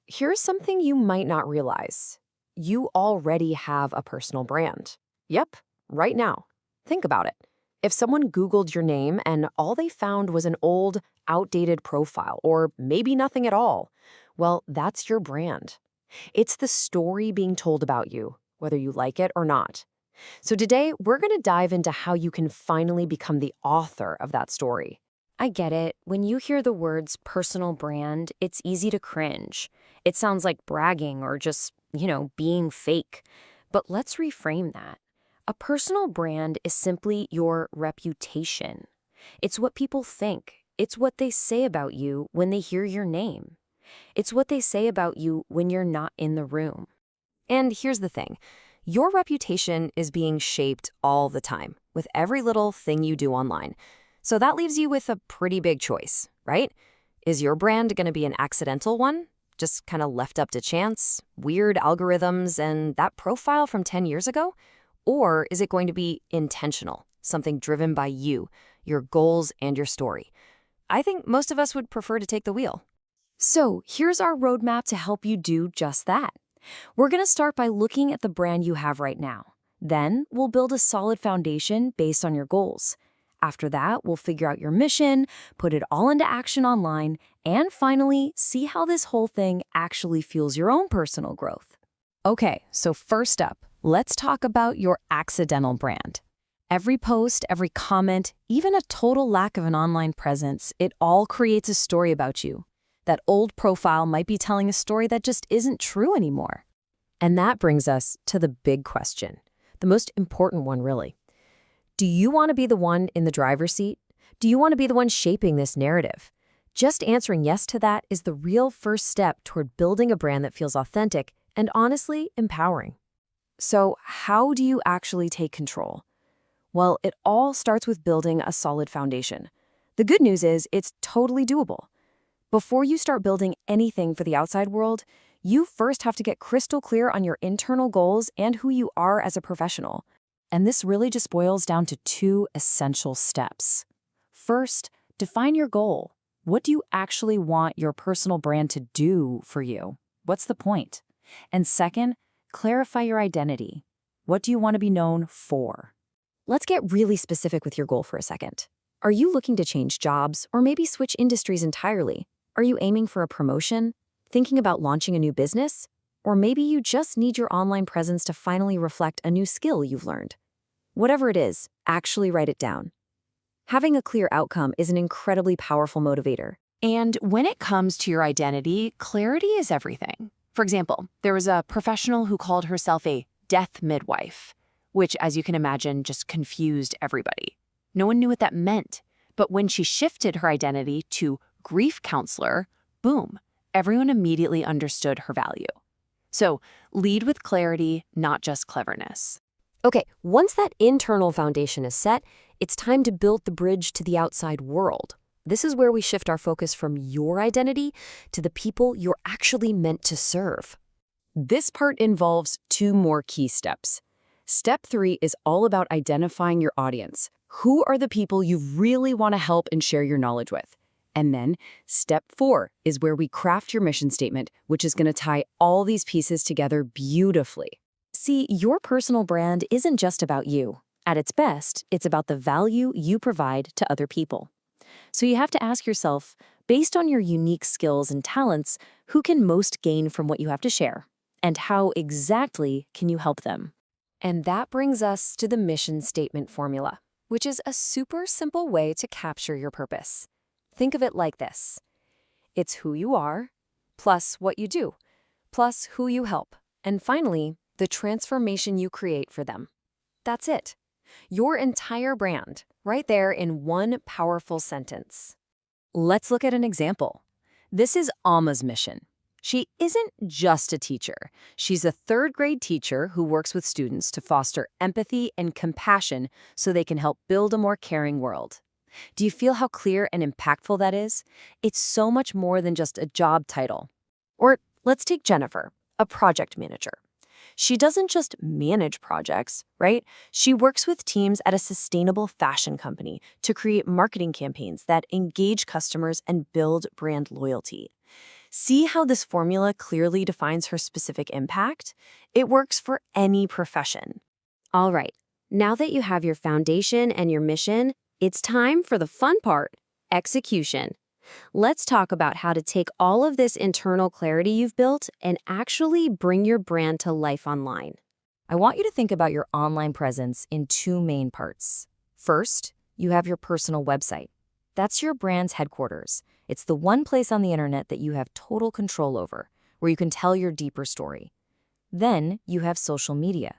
Here's something you might not realize. You already have a personal brand. Yep, right now. Think about it. If someone Googled your name and all they found was an old, outdated profile, or maybe nothing at all, well, that's your brand. It's the story being told about you, whether you like it or not. So today, we're going to dive into how you can finally become the author of that story. I get it. When you hear the words personal brand, it's easy to cringe. It sounds like bragging or just, being fake. But let's reframe that. A personal brand is simply your reputation. It's what people think. It's what they say about you when they hear your name. It's what they say about you when you're not in the room. And here's the thing. Your reputation is being shaped all the time with every little thing you do online. So that leaves you with a pretty big choice, right? Is your brand going to be an accidental one? Just kind of left up to chance, weird algorithms, and that profile from 10 years ago? Or is it going to be intentional, something driven by you, your goals, and your story? I think most of us would prefer to take the wheel. So here's our roadmap to help you do just that. We're going to start by looking at the brand you have right now. Then we'll build a solid foundation based on your goals. After that, we'll figure out your mission, put it all into action online, and finally, see how this whole thing actually fuels your own personal growth. Okay, so first up, let's talk about your accidental brand. Every post, every comment, even a total lack of an online presence, it all creates a story about you. That old profile might be telling a story that just isn't true anymore. And that brings us to the big question, the most important one, really. Do you want to be the one in the driver's seat? Do you want to be the one shaping this narrative? Just answering yes to that is the real first step toward building a brand that feels authentic and honestly empowering. So, how do you actually take control? Well, it all starts with building a solid foundation. The good news is it's totally doable. Before you start building anything for the outside world, you first have to get crystal clear on your internal goals and who you are as a professional. And this really just boils down to two essential steps. First, define your goal. What do you actually want your personal brand to do for you? What's the point? And second, clarify your identity. What do you want to be known for? Let's get really specific with your goal for a second. Are you looking to change jobs or maybe switch industries entirely? Are you aiming for a promotion? Thinking about launching a new business? Or maybe you just need your online presence to finally reflect a new skill you've learned. Whatever it is, actually write it down. Having a clear outcome is an incredibly powerful motivator. And when it comes to your identity, clarity is everything. For example, there was a professional who called herself a death midwife, which, as you can imagine, just confused everybody. No one knew what that meant. But when she shifted her identity to grief counselor, boom, everyone immediately understood her value. So lead with clarity, not just cleverness. Okay, once that internal foundation is set, it's time to build the bridge to the outside world. This is where we shift our focus from your identity to the people you're actually meant to serve. This part involves two more key steps. Step 3 is all about identifying your audience. Who are the people you really want to help and share your knowledge with? And then step 4 is where we craft your mission statement, which is going to tie all these pieces together beautifully. See, your personal brand isn't just about you. At its best, it's about the value you provide to other people. So you have to ask yourself, based on your unique skills and talents, who can most gain from what you have to share? And how exactly can you help them? And that brings us to the mission statement formula, which is a super simple way to capture your purpose. Think of it like this. It's who you are, plus what you do, plus who you help, and finally, the transformation you create for them. That's it. Your entire brand, right there in one powerful sentence. Let's look at an example. This is Alma's mission. She isn't just a teacher. She's a third-grade teacher who works with students to foster empathy and compassion so they can help build a more caring world. Do you feel how clear and impactful that is? It's so much more than just a job title. Or let's take Jennifer, a project manager. She doesn't just manage projects, right? She works with teams at a sustainable fashion company to create marketing campaigns that engage customers and build brand loyalty. See how this formula clearly defines her specific impact? It works for any profession. All right, now that you have your foundation and your mission, it's time for the fun part, execution. Let's talk about how to take all of this internal clarity you've built and actually bring your brand to life online. I want you to think about your online presence in two main parts. First, you have your personal website. That's your brand's headquarters. It's the one place on the internet that you have total control over, where you can tell your deeper story. Then you have social media.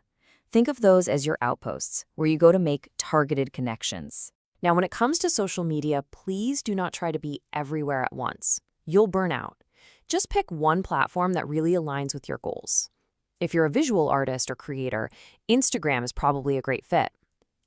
Think of those as your outposts, where you go to make targeted connections. Now, when it comes to social media, please do not try to be everywhere at once. You'll burn out. Just pick one platform that really aligns with your goals. If you're a visual artist or creator, Instagram is probably a great fit.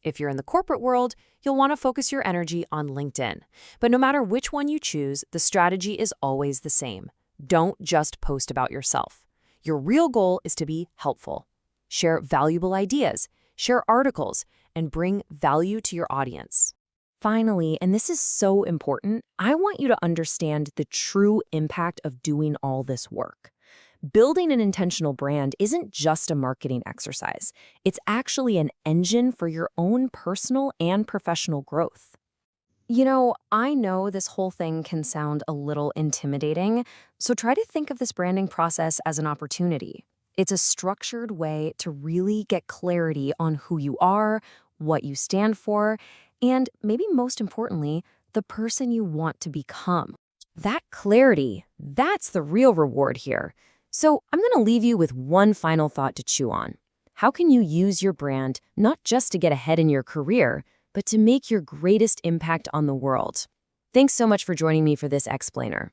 If you're in the corporate world, you'll want to focus your energy on LinkedIn. But no matter which one you choose, the strategy is always the same. Don't just post about yourself. Your real goal is to be helpful. Share valuable ideas, share articles, and bring value to your audience. Finally, and this is so important, I want you to understand the true impact of doing all this work. Building an intentional brand isn't just a marketing exercise. It's actually an engine for your own personal and professional growth. I know this whole thing can sound a little intimidating, so try to think of this branding process as an opportunity. It's a structured way to really get clarity on who you are, what you stand for, and maybe most importantly, the person you want to become. That clarity, that's the real reward here. So I'm going to leave you with one final thought to chew on. How can you use your brand not just to get ahead in your career, but to make your greatest impact on the world? Thanks so much for joining me for this explainer.